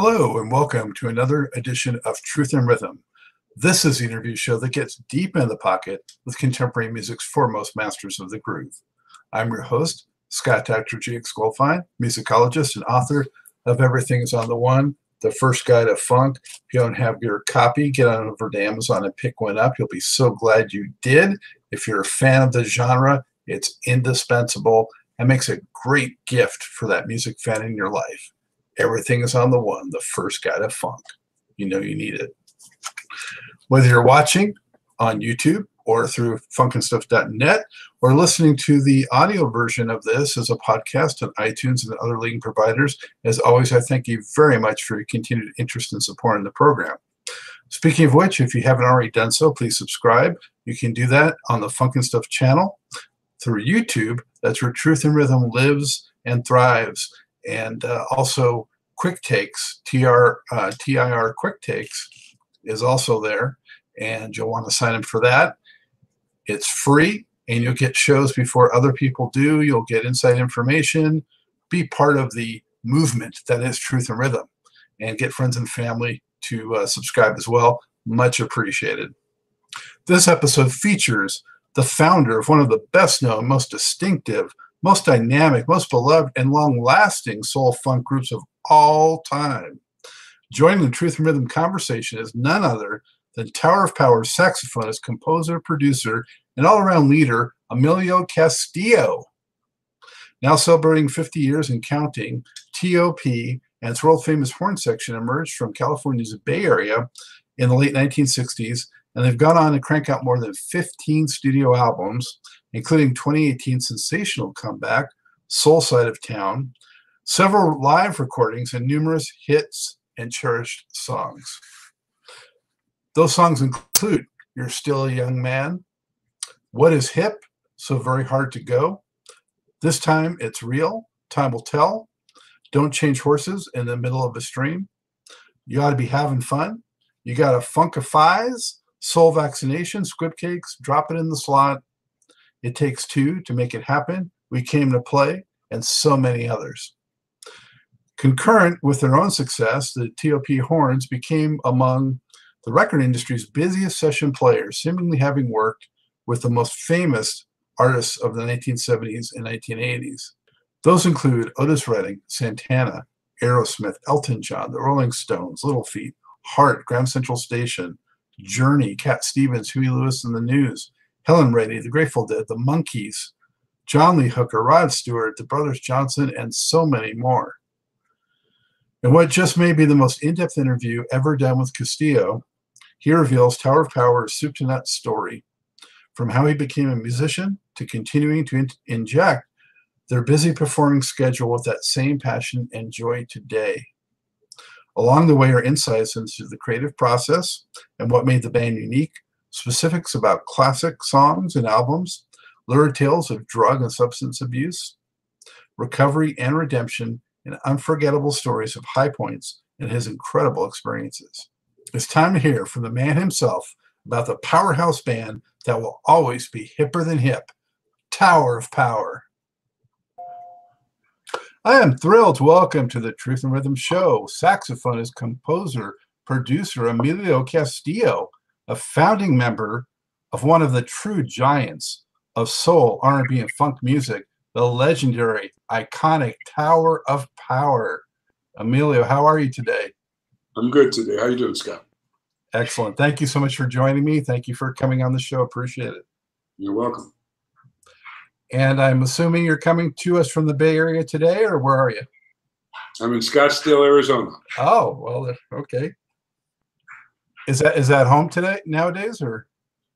Hello and welcome to another edition of Truth and Rhythm. This is the interview show that gets deep in the pocket with contemporary music's foremost masters of the groove. I'm your host, Scott Dr. Goldfine, musicologist and author of Everything is on the One, the first guide to funk. If you don't have your copy, get on over to Amazon and pick one up. You'll be so glad you did. If you're a fan of the genre, it's indispensable and makes a great gift for that music fan in your life. Everything is on the One, the first guide to funk. You know you need it. Whether you're watching on YouTube or through funkinstuff.net or listening to the audio version of this as a podcast on iTunes and other leading providers, as always, I thank you very much for your continued interest and support in the program. Speaking of which, if you haven't already done so, please subscribe. You can do that on the Funkin' Stuff channel through YouTube. That's where Truth and Rhythm lives and thrives. And also Quick Takes, TIR Quick Takes is also there, and you'll want to sign up for that. It's free, and you'll get shows before other people do. You'll get inside information, be part of the movement that is Truth and Rhythm, and get friends and family to subscribe as well. Much appreciated. This episode features the founder of one of the best known, most distinctive, most dynamic, most beloved, and long-lasting soul funk groups of all time. Joining the Truth and Rhythm conversation is none other than Tower of Power saxophonist, composer, producer, and all-around leader, Emilio Castillo. Now celebrating 50 years and counting, TOP and its world-famous horn section emerged from California's Bay Area in the late 1960s, and they've gone on to crank out more than 15 studio albums, including 2018 sensational comeback, Soul Side of Town, several live recordings, and numerous hits and cherished songs. Those songs include You're Still a Young Man, What is Hip, So Very Hard to Go, This Time It's Real, Time Will Tell, Don't Change Horses in the Middle of a Stream, You Ought to Be Having Fun, You Gotta Funkifize, Soul Vaccination, Squib Cakes, Drop It in the Slot, It Takes Two to Make It Happen, We Came to Play, and so many others. Concurrent with their own success, the TOP horns became among the record industry's busiest session players, seemingly having worked with the most famous artists of the 1970s and 1980s. Those include Otis Redding, Santana, Aerosmith, Elton John, the Rolling Stones, Little Feat, Heart, Grand Central Station, Journey, Cat Stevens, Huey Lewis and the News, Helen Reddy, The Grateful Dead, the Monkees, John Lee Hooker, Rod Stewart, the Brothers Johnson, and so many more. In what just may be the most in-depth interview ever done with Castillo, he reveals Tower of Power's soup to nuts story, from how he became a musician to continuing to inject their busy performing schedule with that same passion and joy today. Along the way are insights into the creative process and what made the band unique, specifics about classic songs and albums, lurid tales of drug and substance abuse, recovery and redemption, and unforgettable stories of high points and his incredible experiences. It's time to hear from the man himself about the powerhouse band that will always be hipper than hip, Tower of Power. I am thrilled to welcome to the Truth and Rhythm show saxophonist, composer, producer Emilio Castillo, a founding member of one of the true giants of soul, R&B, and funk music, the legendary, iconic Tower of Power. Emilio, how are you today? I'm good today. How you doing, Scott? Excellent. Thank you so much for joining me. Thank you for coming on the show. Appreciate it. You're welcome. And I'm assuming you're coming to us from the Bay Area today, or where are you? I'm in Scottsdale, Arizona. Oh, well, okay. Is that home today nowadays, or?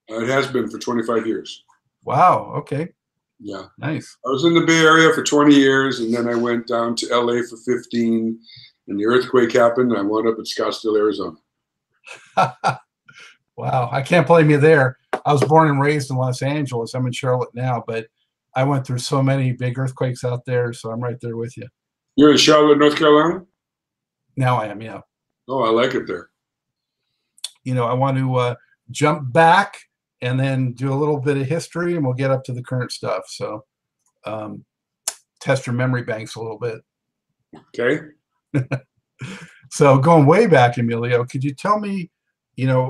It has been for 25 years. Wow. Okay. Yeah. Nice. I was in the Bay Area for 20 years, and then I went down to LA for 15, and the earthquake happened, and I wound up in Scottsdale, Arizona. Wow. I can't blame you there. I was born and raised in Los Angeles. I'm in Charlotte now, but I went through so many big earthquakes out there, so I'm right there with you. You're in Charlotte, North Carolina? Now I am, yeah. Oh, I like it there. You know, I want to jump back and then do a little bit of history, and we'll get up to the current stuff. So test your memory banks a little bit. Okay. So going way back, Emilio, could you tell me,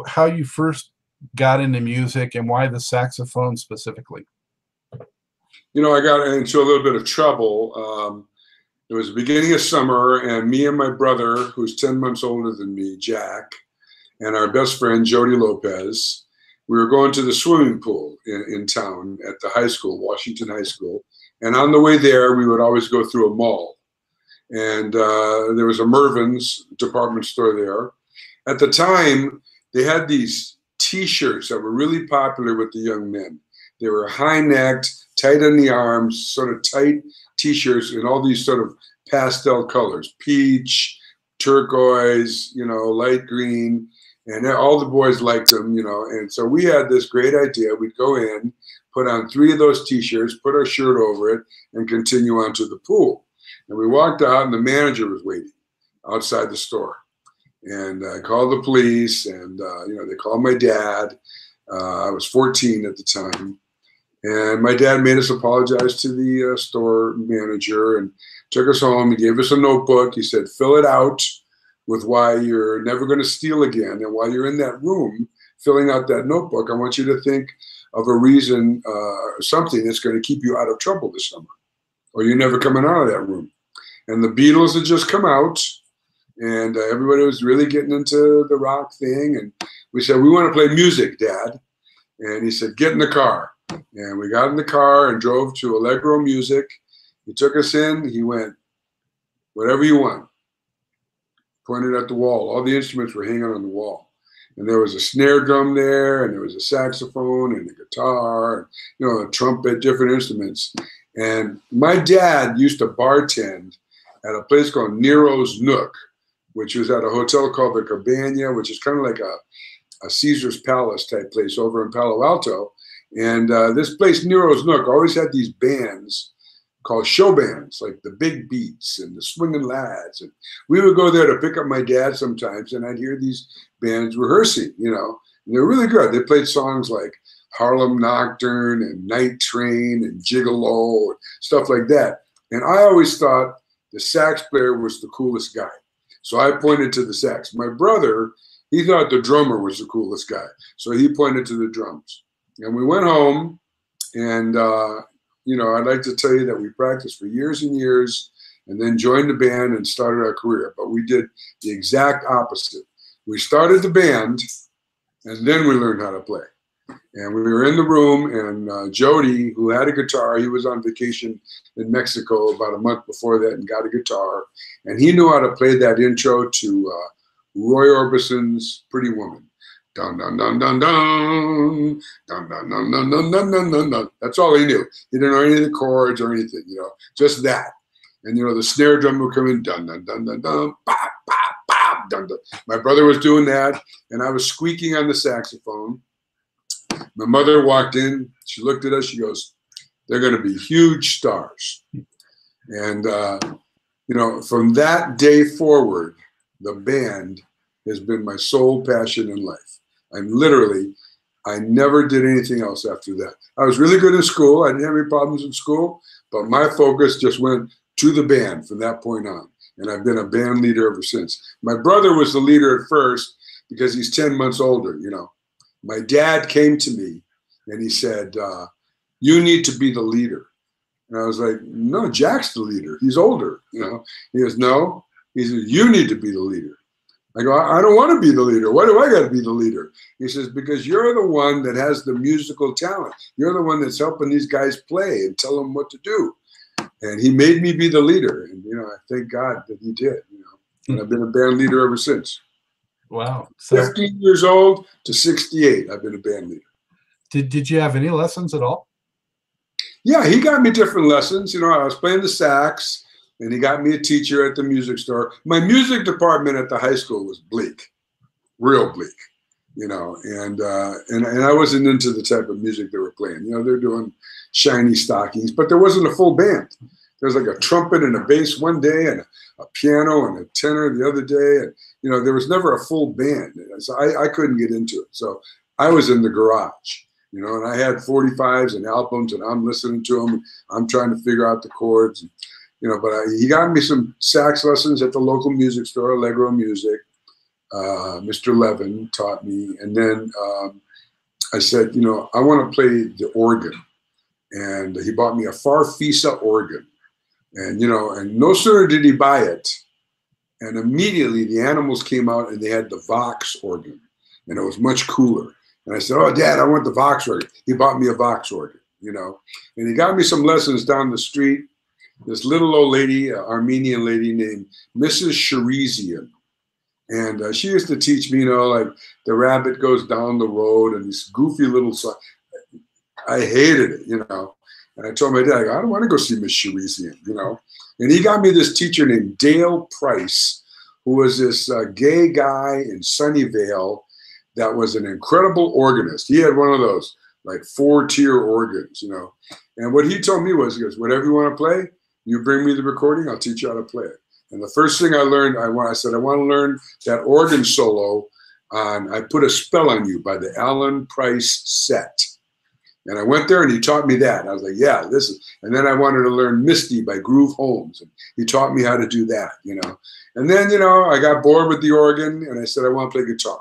how you first got into music and why the saxophone specifically? I got into a little bit of trouble. It was the beginning of summer, and me and my brother, who's 10 months older than me, Jack, and our best friend, Jody Lopez, we were going to the swimming pool in town at the high school, Washington High School. And on the way there, we would always go through a mall. And there was a Mervyn's department store there. At the time, they had these T-shirts that were really popular with the young men. They were high-necked, tight on the arms, sort of tight T-shirts in all these sort of pastel colors, peach, turquoise, light green, and all the boys liked them, and so we had this great idea. We'd go in, put on 3 of those T-shirts, put our shirt over it, and continue on to the pool. And we walked out, and the manager was waiting outside the store. And I called the police, and they called my dad. I was 14 at the time. And my dad made us apologize to the store manager and took us home. He gave us a notebook. He said, fill it out with why you're never going to steal again. And while you're in that room filling out that notebook, I want you to think of a reason, something that's going to keep you out of trouble this summer, or you're never coming out of that room. And the Beatles had just come out, and everybody was really getting into the rock thing. And we said, we want to play music, Dad. And he said, get in the car. And we got in the car and drove to Allegro Music. He took us in. He went, whatever you want. Pointed at the wall. All the instruments were hanging on the wall. And there was a snare drum there, and there was a saxophone and a guitar, and, a trumpet, different instruments. And my dad used to bartend at a place called Nero's Nook, which was at a hotel called the Cabana, which is kind of like a Caesar's Palace type place over in Palo Alto. And this place, Nero's Nook, always had these bands called show bands, like the Big Beats and the Swingin' Lads. And we would go there to pick up my dad sometimes, and I'd hear these bands rehearsing, and they're really good. They played songs like Harlem Nocturne and Night Train and Gigolo, and stuff like that. And I always thought the sax player was the coolest guy. So I pointed to the sax. My brother, he thought the drummer was the coolest guy. So he pointed to the drums. And we went home, and I'd like to tell you that we practiced for years and years and then joined the band and started our career. But we did the exact opposite. We started the band, and then we learned how to play. And we were in the room, and Jody, who had a guitar, he was on vacation in Mexico about a month before that and got a guitar. And he knew how to play that intro to Roy Orbison's Pretty Woman. Dun, dun, dun, dun, dun, dun, dun, dun, dun, dun, dun, dun, dun, dun. That's all he knew. He didn't know any of the chords or anything, just that. And, the snare drum would come in, dun, dun, dun, dun, dun, pop, pop, pop, dun, dun. My brother was doing that, and I was squeaking on the saxophone. My mother walked in. She looked at us. She goes, they're going to be huge stars. And, from that day forward, the band has been my sole passion in life. I never did anything else after that. I was really good in school. I didn't have any problems in school, but my focus just went to the band from that point on. And I've been a band leader ever since. My brother was the leader at first because he's 10 months older, My dad came to me and he said, you need to be the leader. And I was like, no, Jack's the leader. He's older, He goes, no. He said, you need to be the leader. I go, I don't want to be the leader. Why do I got to be the leader? He says, because you're the one that has the musical talent. You're the one that's helping these guys play and tell them what to do. And he made me be the leader. And, I thank God that he did, And I've been a band leader ever since. Wow. So, 15 years old to 68, I've been a band leader. Did you have any lessons at all? Yeah, he got me different lessons. I was playing the sax. And he got me a teacher at the music store. My music department at the high school was bleak, real bleak, and I wasn't into the type of music they were playing. They're doing Shiny Stockings, but there wasn't a full band. There was like a trumpet and a bass one day and a piano and a tenor the other day. And, there was never a full band. So I couldn't get into it. So I was in the garage, and I had 45s and albums and I'm listening to them. I'm trying to figure out the chords. And, But he got me some sax lessons at the local music store, Allegro Music. Mr. Levin taught me. And then I said, I want to play the organ. And he bought me a Farfisa organ. And, and no sooner did he buy it, and immediately the Animals came out and they had the Vox organ. And it was much cooler. And I said, oh, Dad, I want the Vox organ. He bought me a Vox organ, And he got me some lessons down the street. This little old lady, an Armenian lady named Mrs. Sharizian. And she used to teach me, like the rabbit goes down the road and this goofy little song. I hated it, And I told my dad, I don't want to go see Miss Sharizian, And he got me this teacher named Dale Price, who was this gay guy in Sunnyvale that was an incredible organist. He had one of those like 4-tier organs, And what he told me was, he goes, whatever you want to play, you bring me the recording, I'll teach you how to play it. And the first thing I learned, I said, I want to learn that organ solo on I Put a Spell on You by the Alan Price Set. And I went there and he taught me that. And I was like, yeah, this is, and then I wanted to learn Misty by Groove Holmes. And he taught me how to do that, And then, I got bored with the organ and I said, I want to play guitar.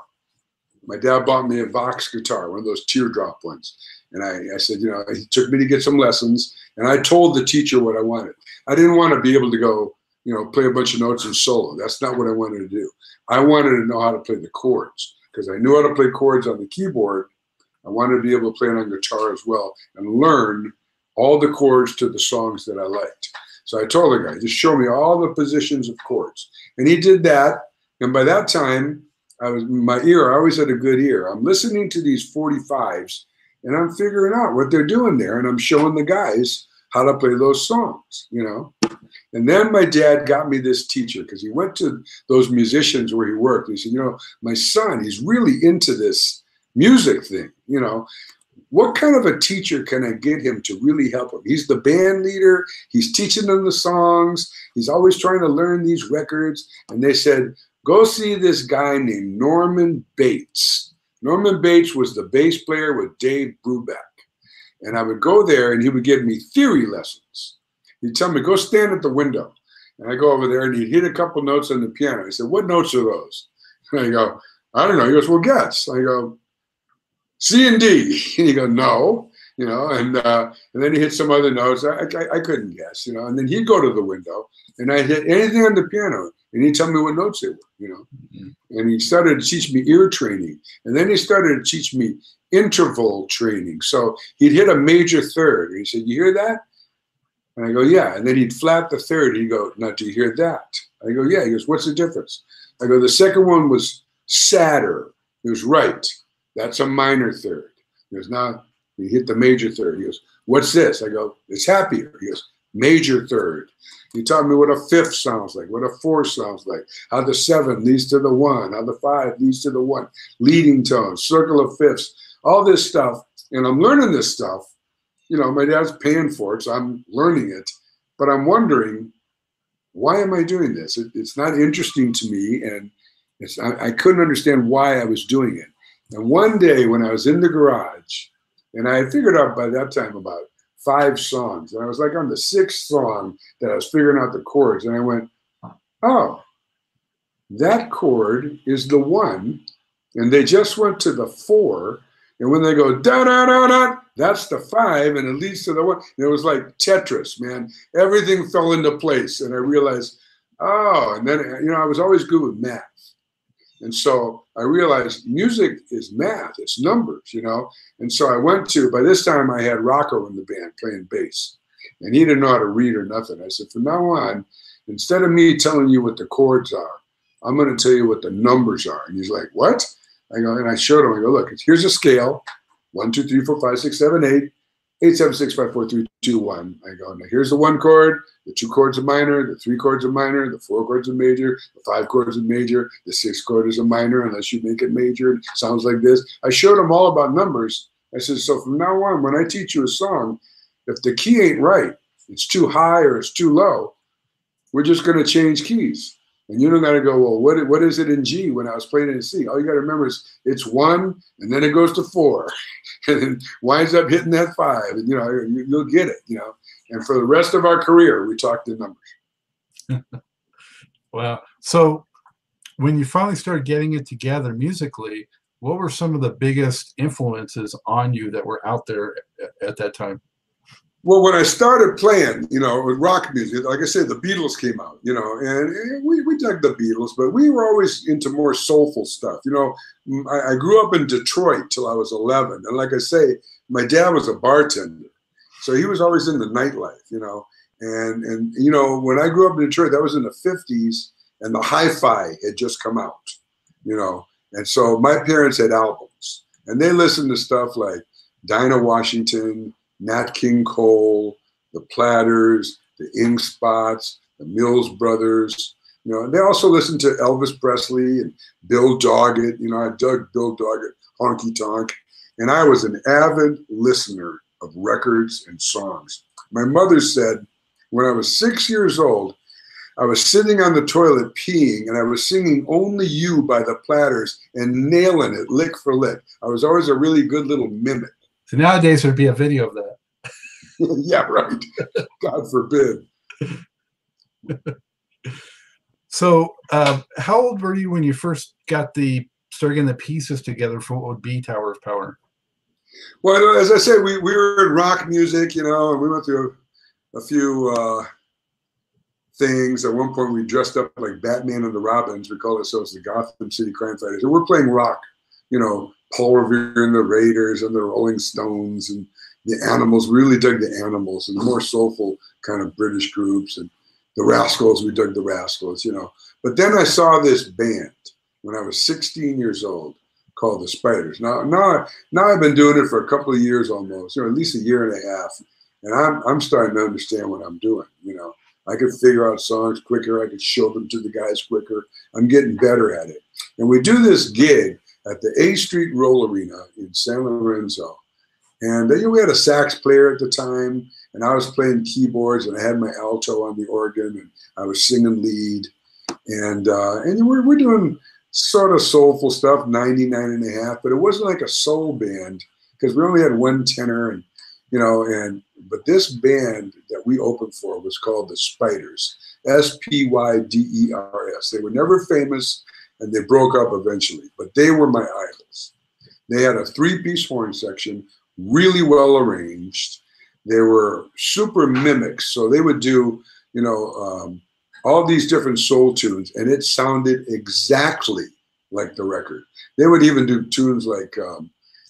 My dad bought me a Vox guitar, one of those teardrop ones. And I said, he took me to get some lessons. And I told the teacher what I wanted. I didn't want to be able to go, play a bunch of notes and solo. That's not what I wanted to do. I wanted to know how to play the chords because I knew how to play chords on the keyboard. I wanted to be able to play it on guitar as well and learn all the chords to the songs that I liked. So I told the guy, just show me all the positions of chords. And he did that. And by that time, I always had a good ear. I'm listening to these 45s and I'm figuring out what they're doing there. And I'm showing the guys how to play those songs, And then my dad got me this teacher because he went to those musicians where he worked. He said, my son, he's really into this music thing, What kind of a teacher can I get him to really help him? He's the band leader. He's teaching them the songs. He's always trying to learn these records. And they said, go see this guy named Norman Bates. Norman Bates was the bass player with Dave Brubeck. And I would go there and he would give me theory lessons. He'd tell me, go stand at the window. And I go over there and he'd hit a couple notes on the piano. He said, what notes are those? And I go, I don't know. He goes, well, guess. I go, C and D. And he goes, no. And then he hit some other notes. I couldn't guess, And then he'd go to the window and I'd hit anything on the piano and he'd tell me what notes they were, And he started to teach me ear training. And then he started to teach me interval training. So he'd hit a major third. And he said, you hear that? And I go, yeah. And then he'd flat the third. He'd go, now do you hear that? I go, yeah. He goes, what's the difference? I go, the second one was sadder. He goes, right. That's a minor third. He goes, now he hit the major third. He goes, what's this? I go, it's happier. He goes, major third. He taught me what a fifth sounds like, what a fourth sounds like, how the 7 leads to the 1, how the 5 leads to the 1, leading tones, circle of fifths, all this stuff. And I'm learning this stuff. My dad's paying for it, so I'm learning it. But I'm wondering, why am I doing this? It's not interesting to me, and I couldn't understand why I was doing it. And one day when I was in the garage, and I had figured out by that time about 5 songs, and I was like on the 6th song that I was figuring out the chords, and I went, oh, that chord is the 1, and they just went to the 4, and when they go da da da da, that's the 5, and it leads to the 1. And it was like Tetris, man. Everything fell into place, and I realized, oh, and then I was always good with math. And so I realized music is math, it's numbers, And so I went to, by this time I had Rocco in the band playing bass. And he didn't know how to read or nothing. I said, from now on, instead of me telling you what the chords are, I'm going to tell you what the numbers are. And he's like, what? I go, and I showed him, I go, look, here's a scale, 1, 2, 3, 4, 5, 6, 7, 8, 8, 7, 6, 5, 4, 3, 2, 1. I go, now here's the 1 chord, the 2 chords are minor, the 3 chords are minor, the 4 chords are major, the 5 chords are major, the 6th chord is a minor unless you make it major. It sounds like this. I showed him all about numbers. I said, so from now on, when I teach you a song, if the key ain't right, it's too high or it's too low, we're just going to change keys. And you don't got to go, well, what is it in G when I was playing it in C? All you got to remember is it's 1, and then it goes to 4, and then winds up hitting that 5, and you'll get it, And for the rest of our career, we talked in numbers. Wow. So when you finally started getting it together musically, what were some of the biggest influences on you that were out there at that time? Well, when I started playing, with rock music, like I said, the Beatles came out, and we dug the Beatles, but we were always into more soulful stuff. I grew up in Detroit till I was 11. And like I say, my dad was a bartender. So he was always in the nightlife, and when I grew up in Detroit, that was in the 50s, and the hi-fi had just come out, and so my parents had albums, and they listened to stuff like Dinah Washington, Nat King Cole, the Platters, the Ink Spots, the Mills Brothers, and they also listened to Elvis Presley and Bill Doggett. I dug Bill Doggett, Honky Tonk, and I was an avid listener of records and songs. My mother said when I was 6 years old, I was sitting on the toilet peeing, and I was singing Only You by the Platters and nailing it lick for lick. I was always a really good little mimic. So nowadays there'd be a video of that. Yeah, right. God forbid. So how old were you when you first started getting the pieces together for what would be Tower of Power? Well, as I said, we were in rock music, and we went through a few things. At one point, we dressed up like Batman and the Robins. We called ourselves the Gotham City Crime Fighters. And we're playing rock, Paul Revere and the Raiders and the Rolling Stones and the Animals. We really dug the Animals and the more soulful kind of British groups. And the Rascals, we dug the Rascals, But then I saw this band when I was 16 years old called the Spiders. Now I've been doing it for a couple of years almost, at least a year and a half. And I'm starting to understand what I'm doing, I could figure out songs quicker. I could show them to the guys quicker. I'm getting better at it. And we do this gig at the A Street Roll Arena in San Lorenzo. And we had a sax player at the time, and I was playing keyboards, and I had my alto on the organ, and I was singing lead. And we're doing sort of soulful stuff, 99 and a half, but it wasn't like a soul band because we only had one tenor, but this band that we opened for was called the Spiders, Spyders. They were never famous, and they broke up eventually, but they were my idols. They had a 3-piece horn section, really well arranged. They were super mimics, so they would do, all these different soul tunes, and it sounded exactly like the record. They would even do tunes like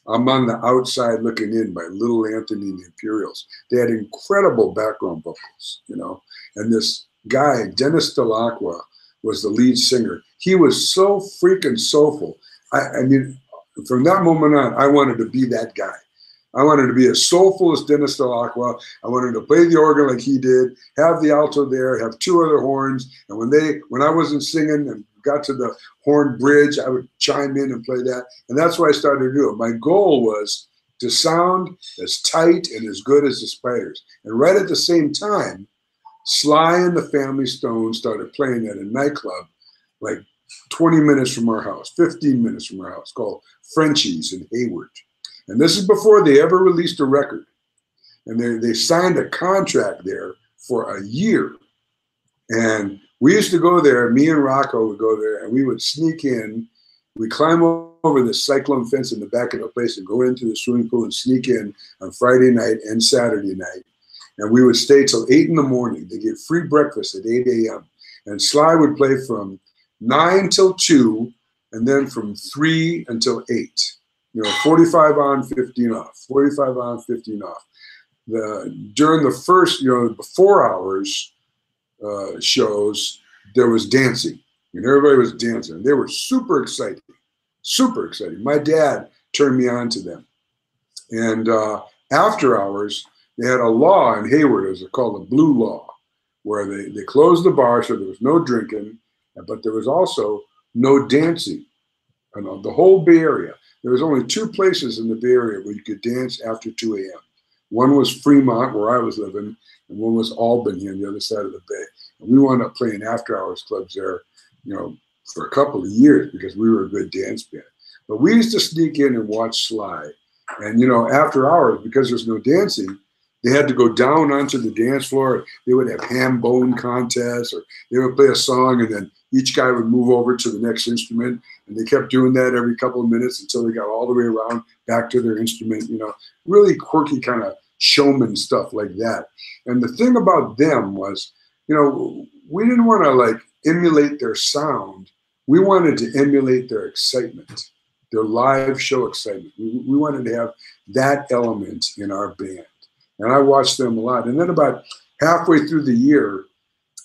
I'm on the Outside Looking In by Little Anthony and the Imperials. They had incredible background vocals, and this guy, Dennis Delacqua, was the lead singer. He was so freaking soulful. I mean, from that moment on, I wanted to be that guy. I wanted to be as soulful as Dennis Delacqua. I wanted to play the organ like he did, have the alto there, have 2 other horns. And when I wasn't singing and got to the horn bridge, I would chime in and play that. And that's what I started to do. My goal was to sound as tight and as good as the Spiders. And right at the same time, Sly and the Family Stone started playing at a nightclub like 20 minutes from our house, 15 minutes from our house, called Frenchie's in Hayward. And this is before they ever released a record. And they signed a contract there for a year. And we used to go there, me and Rocco would go there, and we would sneak in. We'd climb over the cyclone fence in the back of the place and go into the swimming pool and sneak in on Friday night and Saturday night. And we would stay till 8 in the morning. They get free breakfast at 8 a.m. And Sly would play from 9 till 2, and then from 3 until 8. 45 on, 15 off, 45 on, 15 off. During the first, the 4 hours shows, there was dancing. And everybody was dancing. They were super excited, super excited. My dad turned me on to them. And after hours, they had a law in Hayward, it was called the Blue Law, where they closed the bar, so there was no drinking, but there was also no dancing. The whole Bay Area. There was only 2 places in the Bay Area where you could dance after 2 a.m. One was Fremont, where I was living, and one was Albany on the other side of the bay. And we wound up playing after-hours clubs there, for a couple of years because we were a good dance band. But we used to sneak in and watch Sly. And, after hours, because there's no dancing, they had to go down onto the dance floor. They would have ham bone contests, or they would play a song, and then each guy would move over to the next instrument. And they kept doing that every couple of minutes until they got all the way around back to their instrument, you know, really quirky kind of showman stuff like that. And the thing about them was, you know, we didn't want to like emulate their sound. We wanted to emulate their excitement, their live show excitement. We wanted to have that element in our band. And I watched them a lot. And then about halfway through the year,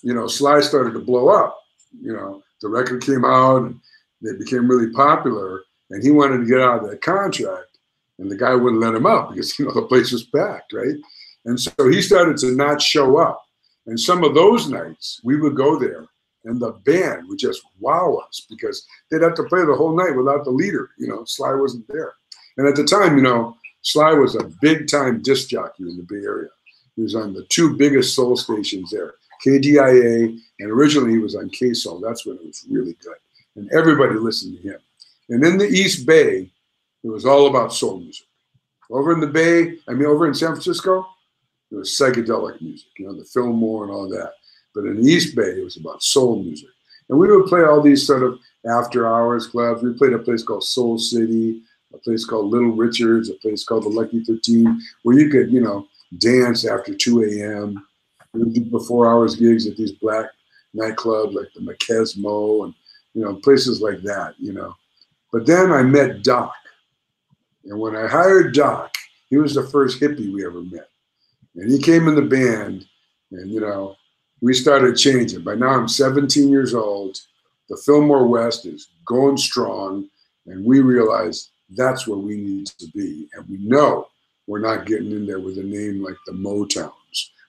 you know, Sly started to blow up. You know, the record came out and they became really popular, and he wanted to get out of that contract, and the guy wouldn't let him out because, you know, the place was packed, right? And so he started to not show up. And some of those nights we would go there and the band would just wow us because they'd have to play the whole night without the leader. You know, Sly wasn't there. And at the time, you know, Sly was a big time disc jockey in the Bay Area. He was on the two biggest soul stations there, KDIA, and originally he was on K-Soul. That's when it was really good. And everybody listened to him. And in the East Bay, it was all about soul music. Over in the Bay, I mean, over in San Francisco, it was psychedelic music, you know, the Fillmore and all that. But in the East Bay, it was about soul music. And we would play all these sort of after hours clubs. We played a place called Soul City, a place called Little Richard's, a place called the Lucky 13, where you could, you know, dance after 2 a.m. We would do before hours gigs at these black nightclubs like the Macesmo and, you know, places like that, you know. But then I met Doc. And when I hired Doc, he was the first hippie we ever met. And he came in the band, and, you know, we started changing. By now I'm 17 years old. The Fillmore West is going strong, and we realized that's where we need to be. And we know we're not getting in there with a name like the Motowns.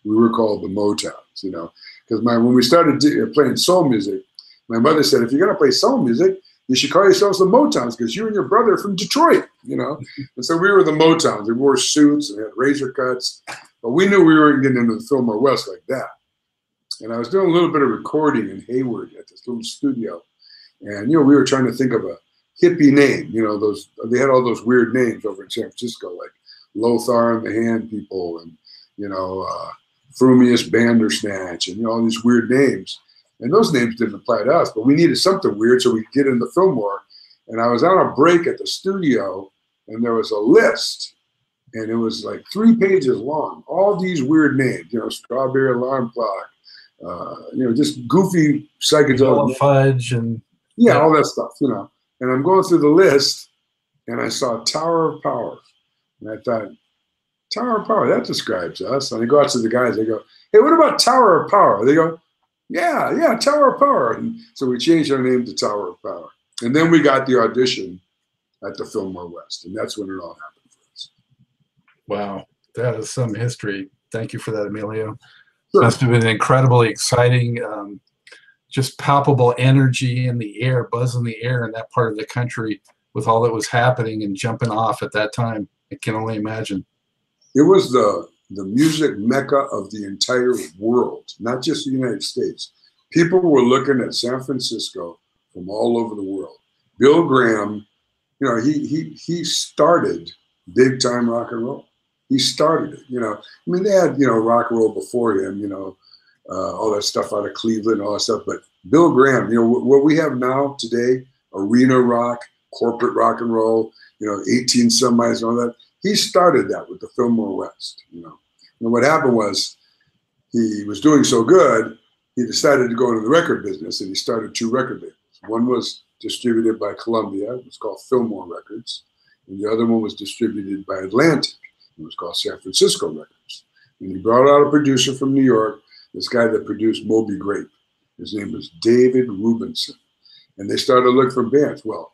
We were called the Motowns, you know, because when we started playing soul music, my mother said, if you're going to play soul music, you should call yourselves the Motowns because you and your brother are from Detroit, you know. And so we were the Motowns. We wore suits and had razor cuts, but we knew we weren't getting into the Fillmore West like that. And I was doing a little bit of recording in Hayward at this little studio. And, you know, we were trying to think of a hippie name. You know, they had all those weird names over in San Francisco, like Lothar and the Hand People and, you know, Frumius Bandersnatch and, you know, all these weird names. And those names didn't apply to us, but we needed something weird so we could get in the Fillmore. And I was on a break at the studio, and there was a list, and it was like 3 pages long. All these weird names, you know, Strawberry Alarm Clock, you know, just goofy psychedelic fudge and yeah, all that stuff, you know. And I'm going through the list, and I saw Tower of Power, and I thought, Tower of Power, that describes us. And I go out to the guys, they go, hey, what about Tower of Power? They go, yeah, Tower of Power. And so we changed our name to Tower of Power. And then we got the audition at the Fillmore West, and that's when it all happened for us. Wow, that is some history. Thank you for that, Emilio. Sure. Must have been incredibly exciting, just palpable energy in the air, buzz in the air in that part of the country with all that was happening and jumping off at that time. I can only imagine. It was the music mecca of the entire world, not just the United States. People were looking at San Francisco from all over the world. Bill Graham, you know, he started big time rock and roll. He started it, you know. I mean, they had, you know, rock and roll before him, you know, all that stuff out of Cleveland, all that stuff. But Bill Graham, you know, what we have now today, arena rock, corporate rock and roll, you know, 18 semis and all that. He started that with the Fillmore West, you know. And what happened was he was doing so good, he decided to go into the record business, and he started 2 record labels. One was distributed by Columbia. It was called Fillmore Records. And the other one was distributed by Atlantic. It was called San Francisco Records. And he brought out a producer from New York, this guy that produced Moby Grape. His name was David Rubinson. And they started to look for bands. Well,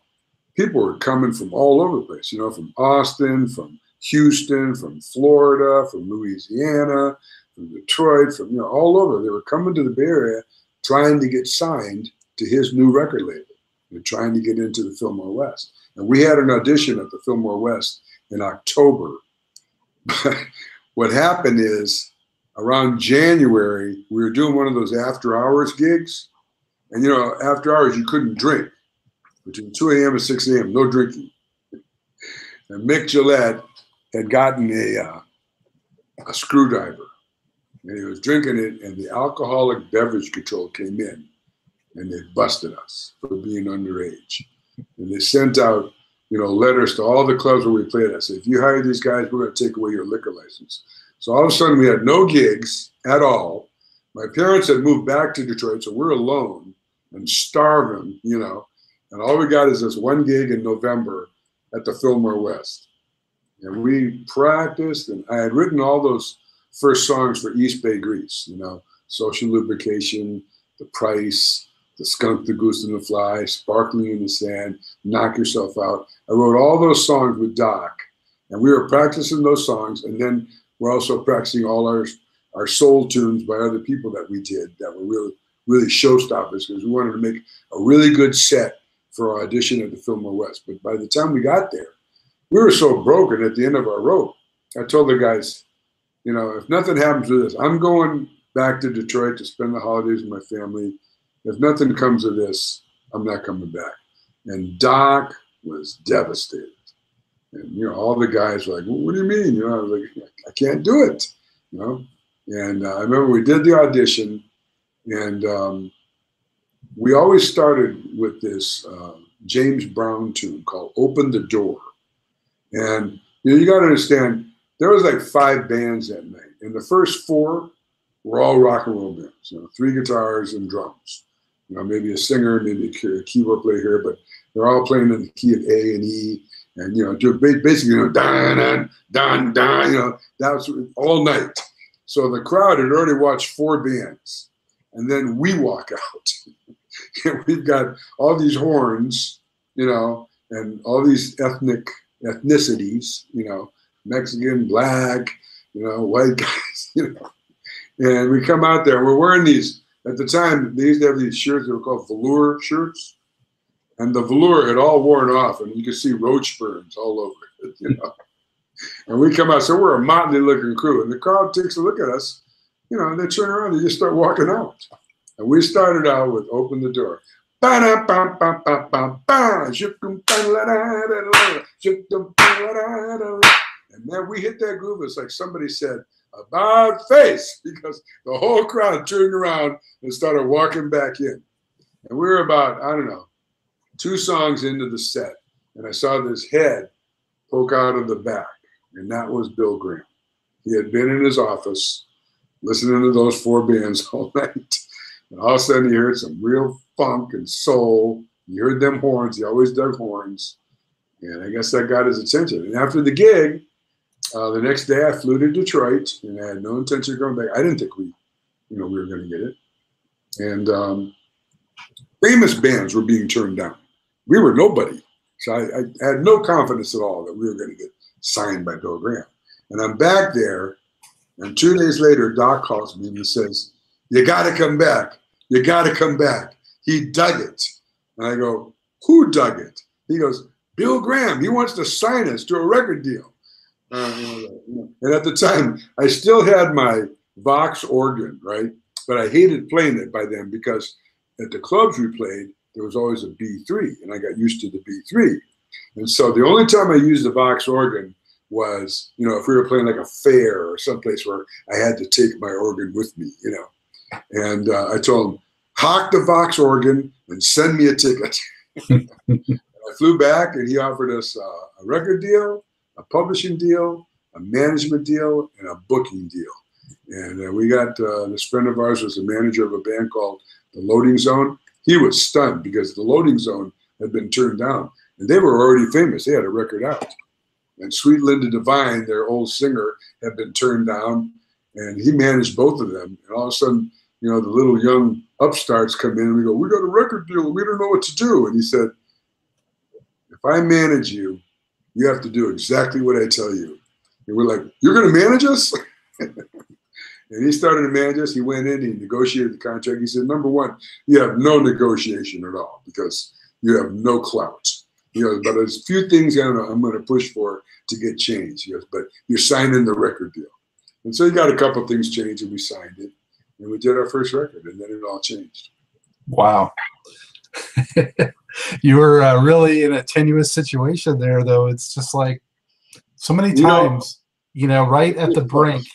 people were coming from all over the place, you know, from Austin, from Houston, from Florida, from Louisiana, from Detroit, from, you know, all over. They were coming to the Bay Area trying to get signed to his new record label and trying to get into the Fillmore West. And we had an audition at the Fillmore West in October. What happened is around January, we were doing one of those after hours gigs. And, you know, after hours, you couldn't drink. Between 2 a.m. and 6 a.m., no drinking. And Mick Gillette had gotten a screwdriver, and he was drinking it, and the alcoholic beverage control came in, and they busted us for being underage. And they sent out, letters to all the clubs where we played. I said, if you hire these guys, we're going to take away your liquor license. So all of a sudden, we had no gigs at all. My parents had moved back to Detroit, so we're alone and starving, and all we got is this one gig in November at the Fillmore West. And we practiced, and I had written all those first songs for East Bay Grease, Social Lubrication, The Price, The Skunk, the Goose, and the Fly, Sparkling in the Sand, Knock Yourself Out. I wrote all those songs with Doc, and we were practicing those songs, and then we're also practicing all our soul tunes by other people that we did that were really, really showstoppers, because we wanted to make a really good set for our audition at the Fillmore West. But by the time we got there, we were so broken at the end of our rope. I told the guys, if nothing happens with this, I'm going back to Detroit to spend the holidays with my family. If nothing comes of this, I'm not coming back. And Doc was devastated. And, all the guys were like, well, what do you mean? I was like, I can't do it, And I remember we did the audition, and we always started with this James Brown tune called Open the Door. And, you got to understand, there was like 5 bands that night. And the first 4 were all rock and roll bands, 3 guitars and drums. Maybe a singer, maybe a keyboard player here, but they're all playing in the key of A and E. And, basically, dan, dan, dan, that was all night. So the crowd had already watched 4 bands. And then we walk out. And we've got all these horns, and all these ethnicities, Mexican, black, white guys, And we come out there, and we're wearing these, at the time, they used to have these shirts that were called velour shirts. And the velour had all worn off, and you could see roach burns all over it, And we come out, so we're a motley looking crew, and the crowd takes a look at us, and they turn around, they just start walking out. And we started out with Open the Door. And then we hit that groove. It's like somebody said, about face, because the whole crowd turned around and started walking back in. And we were about, 2 songs into the set, and I saw this head poke out of the back, and that was Bill Graham. He had been in his office listening to those 4 bands all night, and all of a sudden he heard some real funk and soul. He heard them horns. He always dug horns, and I guess that got his attention. And after the gig, the next day I flew to Detroit, and I had no intention of going back. I didn't think we were going to get it. And famous bands were being turned down. We were nobody. So I had no confidence at all that we were going to get signed by Bill Graham. And I'm back there, and 2 days later, Doc calls me and he says, you got to come back. You got to come back. He dug it. And I go, who dug it? He goes, Bill Graham. He wants to sign us to a record deal. And at the time, I still had my Vox organ, right? But I hated playing it by then, because at the clubs we played, there was always a B3, and I got used to the B3. And so the only time I used the Vox organ was, if we were playing like a fair or someplace where I had to take my organ with me, And I told him, hawk the Vox organ and send me a ticket. I flew back, and he offered us a record deal, a publishing deal, a management deal, and a booking deal. And we got this friend of ours was the manager of a band called The Loading Zone. He was stunned, because The Loading Zone had been turned down, and they were already famous. They had a record out. And Sweet Linda Devine, their old singer, had been turned down, and he managed both of them. And all of a sudden, the little young upstarts come in, and we go, we got a record deal, and we don't know what to do. And he said, if I manage you, you have to do exactly what I tell you. And we're like, you're going to manage us? And he started to manage us. He went in, he negotiated the contract. He said, number one, you have no negotiation at all, because you have no clout. But there's a few things I'm going to push for to get changed. He goes, but you're signing the record deal. And so he got a couple of things changed, and we signed it. And we did our first record, and then it all changed. Wow. You were really in a tenuous situation there, though. It's just like so many times, right at the brink,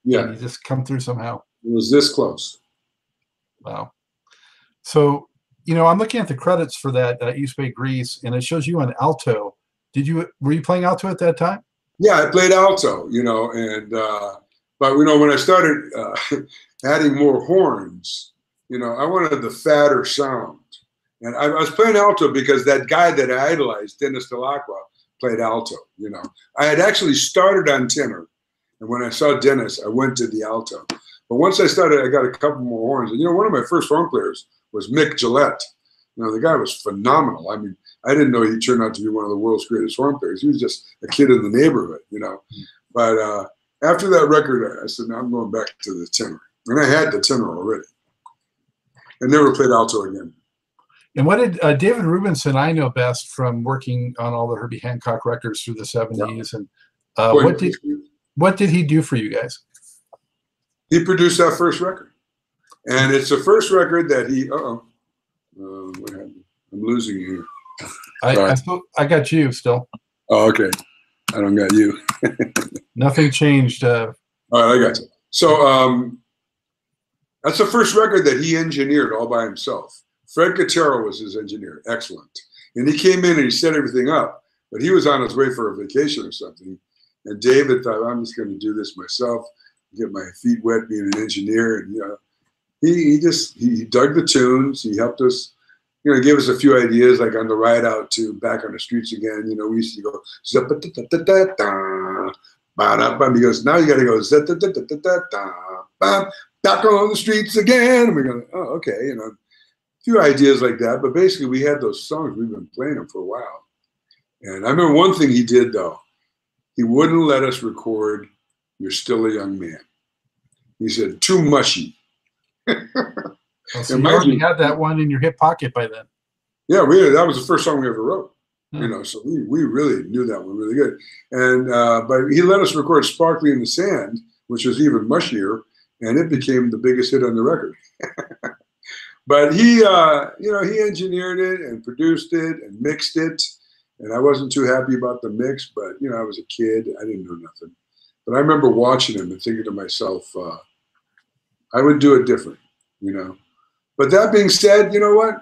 Yeah. And you just come through somehow. It was this close. Wow. So, I'm looking at the credits for that East Bay Grease, and it shows you on alto. Were you playing alto at that time? Yeah, I played alto, and but when I started adding more horns, I wanted the fatter sound. And I was playing alto because that guy that I idolized, Dennis Delacroix, played alto. I had actually started on tenor, and when I saw Dennis, I went to the alto. But once I started, I got a couple more horns. And one of my first horn players was Mick Gillette. The guy was phenomenal. I mean, I didn't know he turned out to be one of the world's greatest horn players. He was just a kid in the neighborhood, But after that record, I said, no, I'm going back to the tenor. And I had the tenor already. I never played alto again. And what did David Rubinson, I know best from working on all the Herbie Hancock records through the 70s. Yeah. And what did he do for you guys? He produced that first record. And it's the first record that he, what happened? I'm losing you here. I got you still. Oh, okay. I don't got you. Nothing changed. All right, I got you. So that's the first record that he engineered all by himself. Fred Cotero was his engineer. Excellent. And he came in and he set everything up, but he was on his way for a vacation or something. And David thought, I'm just going to do this myself, get my feet wet being an engineer. And, he dug the tunes. He helped us, gave us a few ideas, like on the ride out to Back on the Streets Again. We used to go, he goes, now you got to go, back on the streets again. And we're going, oh, okay, a few ideas like that. But basically, we had those songs. We've been playing them for a while. And I remember one thing he did, though. He wouldn't let us record You're Still a Young Man. He said, too mushy. So you already had that one in your hip pocket by then. Yeah, that was the first song we ever wrote. So we really knew that one really good. And but he let us record Sparkly in the Sand, which was even mushier, and it became the biggest hit on the record. But he he engineered it and produced it and mixed it. And I wasn't too happy about the mix, but I was a kid, I didn't know nothing. But I remember watching him and thinking to myself, I would do it different, But that being said, you know what?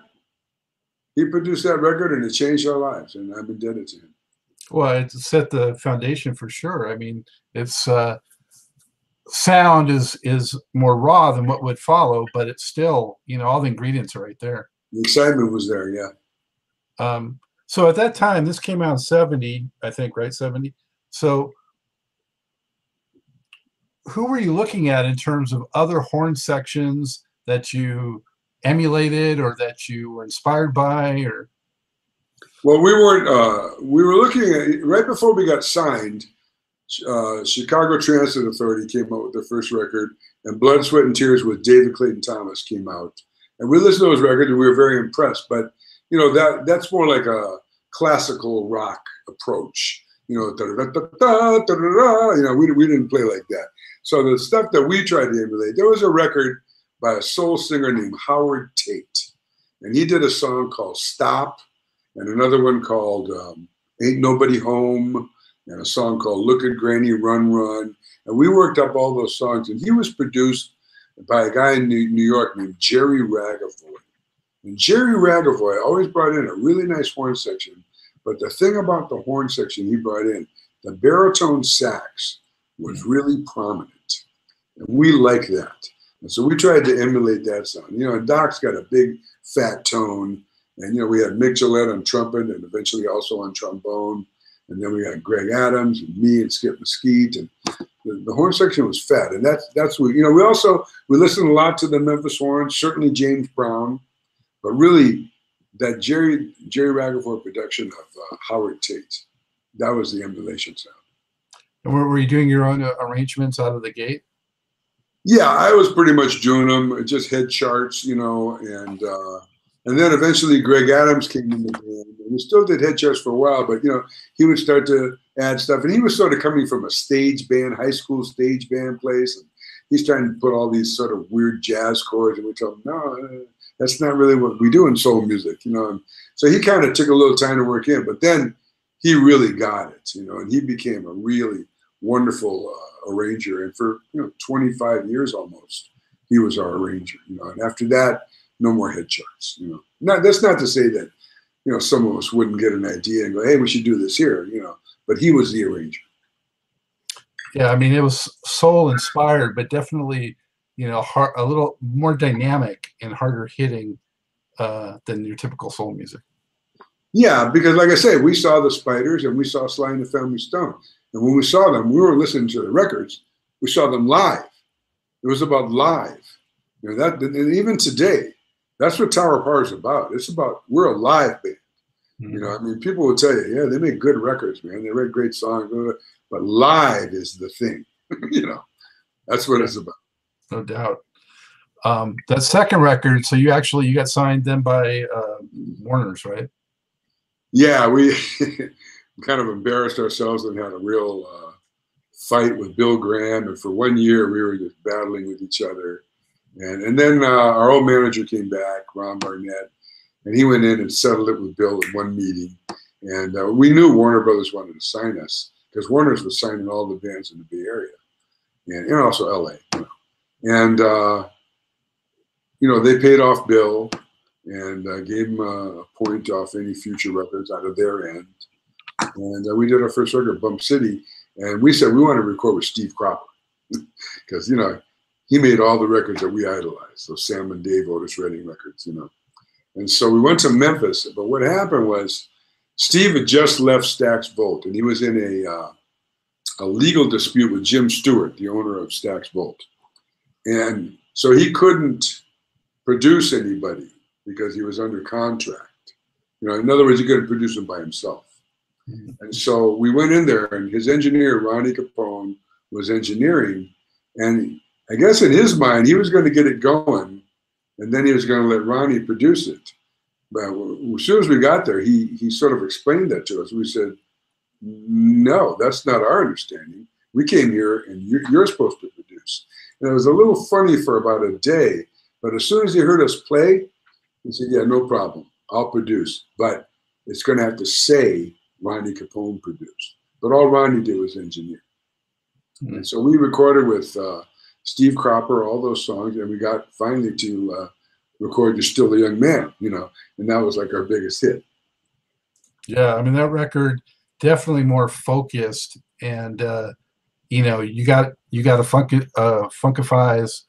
He produced that record and it changed our lives, and I'm indebted to him. Well, it set the foundation for sure. I mean, it's sound is more raw than what would follow, but it's still, all the ingredients are right there. The excitement was there, yeah. So at that time, this came out in 70, I think, right? 70. So who were you looking at in terms of other horn sections that you emulated or that you were inspired by? Or well, we weren't. We were looking at right before we got signed. Chicago Transit Authority came out with their first record, and Blood, Sweat, and Tears with David Clayton Thomas came out, and we listened to those records and we were very impressed. But that's more like a classical rock approach. We didn't play like that. So the stuff that we tried to emulate, there was a record by a soul singer named Howard Tate. And he did a song called Stop, and another one called Ain't Nobody Home, and a song called Look at Granny, Run, Run. And we worked up all those songs. And he was produced by a guy in New York named Jerry Ragavoy. And Jerry Ragavoy always brought in a really nice horn section. But the thing about the horn section he brought in, the baritone sax was really prominent. And we liked that. And so we tried to emulate that sound. And Doc's got a big fat tone. And, we had Mick Gillette on trumpet and eventually also on trombone. And then we got Greg Adams and me and Skip Mesquite. And the horn section was fat. And that's what, we listened a lot to the Memphis horns, certainly James Brown. But really, that Jerry Ragavoy production of Howard Tate, that was the emulation sound. And were you doing your own arrangements out of the gate? Yeah, I was pretty much doing them, just head charts, and then eventually Greg Adams came in the band, and we still did head charts for a while, but he would start to add stuff, and he was sort of coming from a stage band, high school stage band place, and he's trying to put all these sort of weird jazz chords, and we tell him, no, that's not really what we do in soul music, So he kind of took a little time to work in, but then he really got it, and he became a really wonderful arranger, and for 25 years almost, he was our arranger. And after that, no more head charts. That's not to say that some of us wouldn't get an idea and go, hey, we should do this here. But he was the arranger. Yeah, I mean, it was soul inspired, but definitely, a little more dynamic and harder hitting than your typical soul music. Yeah, because like I say, we saw the Spiders and we saw Sly and the Family Stone. And when we saw them, we weren't listening to the records. We saw them live. It was about live. And even today, that's what Tower of Power is about. It's about, we're a live band. Mm-hmm. People will tell you, yeah, they make good records, man. They write great songs, but live is the thing. That's what it's about. No doubt. That second record, so you got signed then by Warner's, right? Yeah, we kind of embarrassed ourselves and had a real fight with Bill Graham. And for 1 year, we were just battling with each other. And then our old manager came back, Ron Barnett, and he went in and settled it with Bill at one meeting. And we knew Warner Brothers wanted to sign us because Warner's was signing all the bands in the Bay Area and also LA. And, they paid off Bill and gave him a point off any future records out of their end. And we did our first record, Bump City. And we said we want to record with Steve Cropper because, he made all the records that we idolized, those Sam and Dave, Otis Redding records, And so we went to Memphis. But what happened was Steve had just left Stax Volt, and he was in a legal dispute with Jim Stewart, the owner of Stax Volt. And so he couldn't produce anybody because he was under contract. In other words, he couldn't produce them by himself. Mm-hmm. And so we went in there, and his engineer, Ronnie Capone, was engineering. And I guess in his mind, he was going to get it going, and then he was going to let Ronnie produce it. But as soon as we got there, he sort of explained that to us. We said, no, that's not our understanding. We came here, and you're supposed to produce. And it was a little funny for about a day, but as soon as he heard us play, he said, yeah, no problem. I'll produce, but it's going to have to say Ronnie Capone produced. But all Ronnie did was engineer. Mm-hmm. And so we recorded with Steve Cropper, all those songs, and we got finally to record You're Still a Young Man, and that was like our biggest hit. Yeah, I mean, that record definitely more focused, and you got a Funkifize,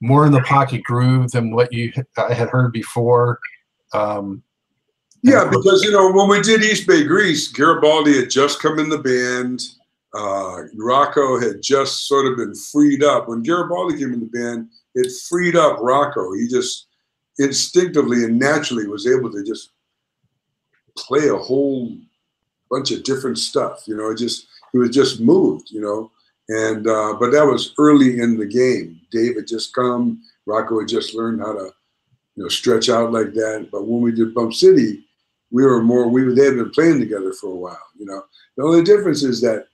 more in the pocket groove than what I had heard before. Yeah, because when we did East Bay Grease, Garibaldi had just come in the band. Rocco had just sort of been freed up. When Garibaldi came in the band, it freed up Rocco. He just instinctively and naturally was able to just play a whole bunch of different stuff. He was just moved, And but that was early in the game. Dave had just come. Rocco had just learned how to, stretch out like that. But when we did Bump City, they had been playing together for a while. The only difference is that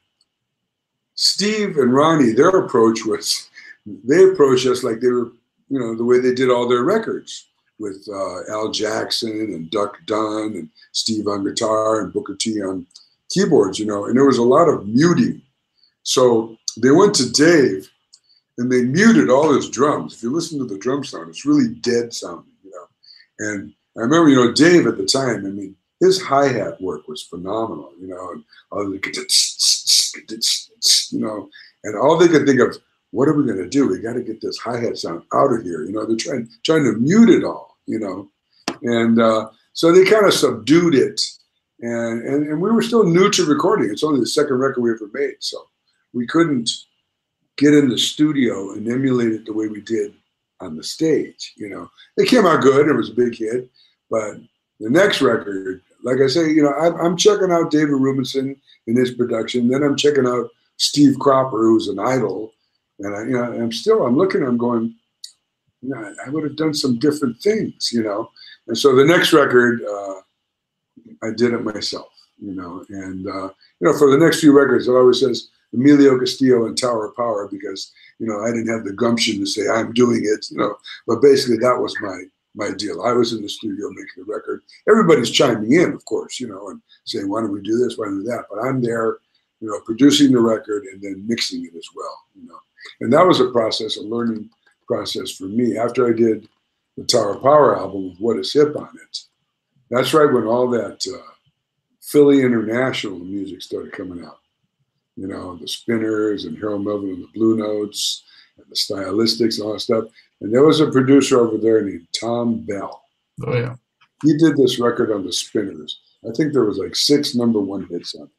Steve and Ronnie, their approach was, they approached us like they were, the way they did all their records with Al Jackson and Duck Dunn and Steve on guitar and Booker T on keyboards, and there was a lot of muting. So they went to Dave and they muted all his drums. If you listen to the drum sound, it's really dead sounding, And I remember, Dave at the time, I mean, his hi-hat work was phenomenal, and all the, and all they could think of, what are we going to do? We got to get this hi-hat sound out of here. They're trying to mute it all, and so they kind of subdued it. And we were still new to recording. It's only the second record we ever made. So we couldn't get in the studio and emulate it the way we did on the stage. It came out good. It was a big hit. But the next record, like I say, I'm checking out David Rubinson in his production. Then I'm checking out Steve Cropper, who's an idol. And I'm looking, I'm going, I would have done some different things, And so the next record, I did it myself, and for the next few records, it always says Emilio Castillo and Tower of Power because, I didn't have the gumption to say I'm doing it, but basically that was my deal. I was in the studio making the record. Everybody's chiming in, of course, and saying, why don't we do this, why don't we do that? But I'm there you know, producing the record and then mixing it as well, you know. And that was a process, a learning process for me. After I did the Tower of Power album with What Is Hip on it, that's right when all that Philly international music started coming out. You know, the Spinners and Harold Melvin and the Blue Notes and the Stylistics and all that stuff. And there was a producer over there named Tom Bell. Oh, yeah. He did this record on the Spinners. I think there was like 6 #1 hits on it.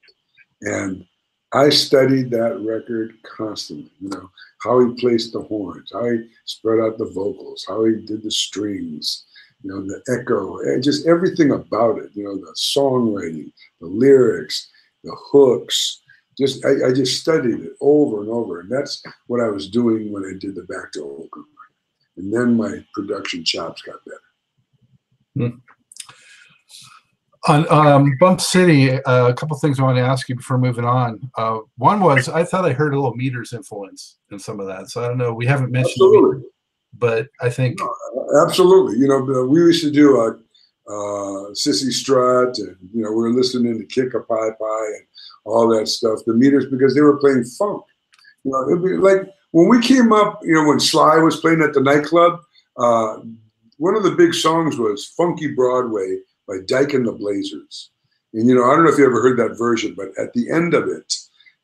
And I studied that record constantly, you know, how he placed the horns, how he spread out the vocals, how he did the strings, you know, the echo, and just everything about it, you know, the songwriting, the lyrics, the hooks. Just I just studied it over and over. And that's what I was doing when I did the Back to Oakland record. And then my production chops got better. On Bump City, a couple things I want to ask you before moving on. One was, I thought I heard a little Meters influence in some of that. So I don't know, we haven't mentioned Absolutely. it, but I think. No, absolutely. You know, we used to do Sissy Strut, and, you know, we were listening to Kick a Pie Pie and all that stuff, the Meters, because they were playing funk. You know, it'd be like when we came up, you know, when Sly was playing at the nightclub, one of the big songs was Funky Broadway by Dyke and the Blazers. And, you know, I don't know if you ever heard that version, but at the end of it,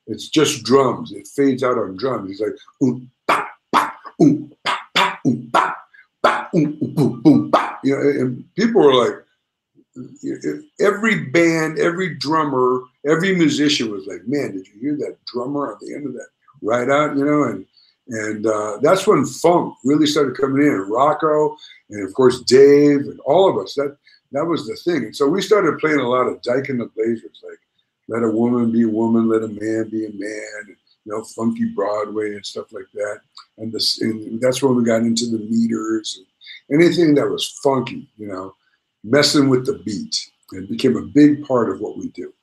it's just drums. It fades out on drums. He's like, ba, ba, ba, ba, ba, ba, boom, boom, ba. You know, and people were like, every band, every drummer, every musician was like, man, did you hear that drummer on the end of that ride out, you know? And that's when funk really started coming in, and Rocco, and of course Dave, and all of us. That was the thing. And so we started playing a lot of Dyke and the Blazers, like Let a Woman Be a Woman, Let a Man Be a Man, and, you know, Funky Broadway and stuff like that. And that's when we got into the Meters, and anything that was funky, you know, messing with the beat. It became a big part of what we do.